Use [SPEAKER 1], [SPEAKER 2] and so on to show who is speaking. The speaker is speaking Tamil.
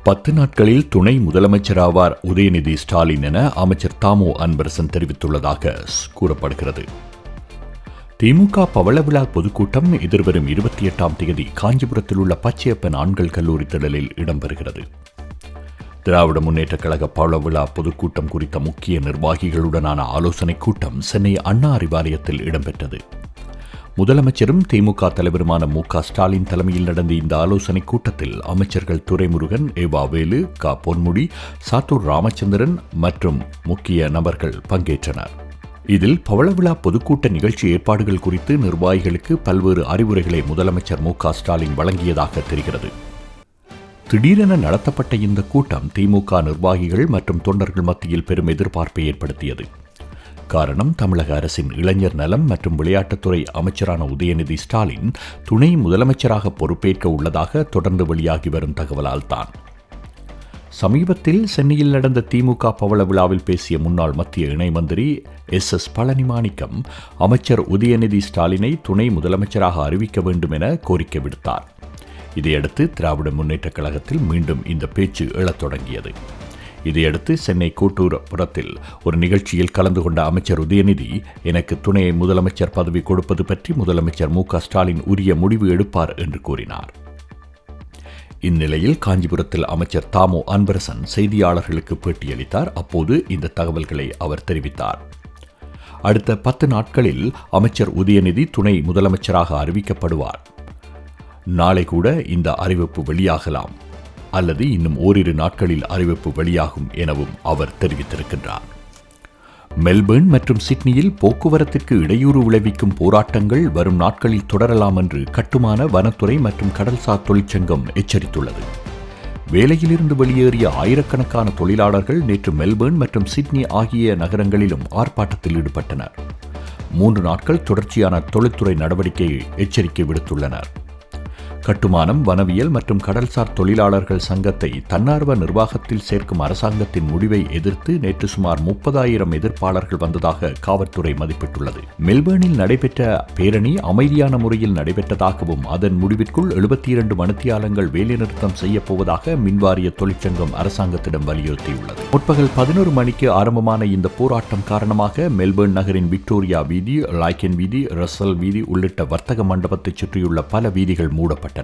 [SPEAKER 1] 10 நாட்களில் துணை முதலமைச்சராவார் உதயநிதி ஸ்டாலின் என அமைச்சர் தாமோ அன்பரசன் தெரிவித்துள்ளதாக கூறப்படுகிறது. திமுக பவளவிழா பொதுக்கூட்டம் எதிர்வரும் 28ஆம் தேதி காஞ்சிபுரத்தில் உள்ள பச்சையப்பன் ஆண்கள் கல்லூரி திடலில் இடம்பெறுகிறது. திராவிட முன்னேற்றக் கழக பவளவிழா பொதுக்கூட்டம் குறித்த முக்கிய நிர்வாகிகளுடனான ஆலோசனைக் கூட்டம் சென்னை அண்ணா அறிவாலயத்தில் இடம்பெற்றது. முதலமைச்சரும் திமுக தலைவருமான மு.க.ஸ்டாலின் தலைமையில் நடந்த இந்த ஆலோசனைக் கூட்டத்தில் அமைச்சர்கள் துரைமுருகன், ஏவா வேலு, க. பொன்முடி, சாத்தூர் ராமச்சந்திரன் மற்றும் முக்கிய நபர்கள் பங்கேற்றனர். இதில் பவளவிழா பொதுக்கூட்ட நிகழ்ச்சி ஏற்பாடுகள் குறித்து நிர்வாகிகளுக்கு பல்வேறு அறிவுரைகளை முதலமைச்சர் மு.க.ஸ்டாலின் வழங்கியதாக தெரிகிறது. திடீரென நடத்தப்பட்ட இந்த கூட்டம் திமுக நிர்வாகிகள் மற்றும் தொண்டர்கள் மத்தியில் பெரும் எதிர்பார்ப்பை ஏற்படுத்தியது. காரணம், தமிழக அரசின் இளைஞர் நலம் மற்றும் விளையாட்டுத்துறை அமைச்சரான உதயநிதி ஸ்டாலின் துணை முதலமைச்சராக பொறுப்பேற்க உள்ளதாக தொடர்ந்து வெளியாகி வரும் தகவலால் தான். சமீபத்தில் சென்னையில் நடந்த திமுக பவள விழாவில் பேசிய முன்னாள் மத்திய இணை மந்திரி எஸ். பழனிமாணிக்கம் அமைச்சர் உதயநிதி ஸ்டாலினை துணை முதலமைச்சராக அறிவிக்க வேண்டும் என கோரிக்கை விடுத்தார். இதையடுத்து திராவிட முன்னேற்றக் கழகத்தில் மீண்டும் இந்த பேச்சு எழத் தொடங்கியது. இதையடுத்து சென்னை கோட்டூர்புரத்தில் ஒரு நிகழ்ச்சியில் கலந்து கொண்ட அமைச்சர் உதயநிதி, எனக்கு துணை முதலமைச்சர் பதவி கொடுப்பது பற்றி முதலமைச்சர் மு.க.ஸ்டாலின் உரிய முடிவு எடுப்பார் என்று கூறினார். இந்நிலையில் காஞ்சிபுரத்தில் அமைச்சர் தாமோ அன்பரசன் செய்தியாளர்களுக்கு பேட்டியளித்தார். அப்போது இந்த தகவல்களை அவர் தெரிவித்தார். அடுத்த 10 நாட்களில் அமைச்சர் உதயநிதி துணை முதலமைச்சராக அறிவிக்கப்படுவார். நாளை கூட இந்த அறிவிப்பு வெளியாகலாம் அல்லது இன்னும் ஓரிரு நாட்களில் அறிவிப்பு வெளியாகும் எனவும் அவர் தெரிவித்திருக்கின்றார். மெல்பர்ன் மற்றும் சிட்னியில் போக்குவரத்திற்கு இடையூறு விளைவிக்கும் போராட்டங்கள் வரும் நாட்களில் தொடரலாம் என்று கட்டுமான, வனத்துறை மற்றும் கடல்சார் தொழிற்சங்கம் எச்சரித்துள்ளது. வேலையிலிருந்து வெளியேறிய ஆயிரக்கணக்கான தொழிலாளர்கள் நேற்று மெல்பர்ன் மற்றும் சிட்னி ஆகிய நகரங்களிலும் ஆர்ப்பாட்டத்தில் ஈடுபட்டனர். 3 நாட்கள் தொடர்ச்சியான தொழில்துறை நடவடிக்கையை எச்சரிக்கை விடுத்துள்ளனர். கட்டுமானம், வனவியல் மற்றும் கடல்சார் தொழிலாளர்கள் சங்கத்தை தன்னார்வ நிர்வாகத்தில் சேர்க்கும் அரசாங்கத்தின் முடிவை எதிர்த்து நேற்று சுமார் 30,000 எதிர்ப்பாளர்கள் வந்ததாக காவல்துறை மதிப்பிட்டுள்ளது. மெல்பர்னில் நடைபெற்ற பேரணி அமைதியான முறையில் நடைபெற்றதாகவும் அதன் முடிவிற்குள் 72 மணித்தியாலங்கள் வேலைநிறுத்தம் செய்யப்போவதாக மின்வாரிய தொழிற்சங்கம் அரசாங்கத்திடம் வலியுறுத்தியுள்ளது. முற்பகல் 11 மணிக்கு ஆரம்பமான இந்த போராட்டம் காரணமாக மெல்பர்ன் நகரின் விக்டோரியா வீதி, லாய்க்கன் வீதி, ரசல் வீதி உள்ளிட்ட வர்த்தக மண்டபத்தை சுற்றியுள்ள பல வீதிகள் மூடப்பட்டன.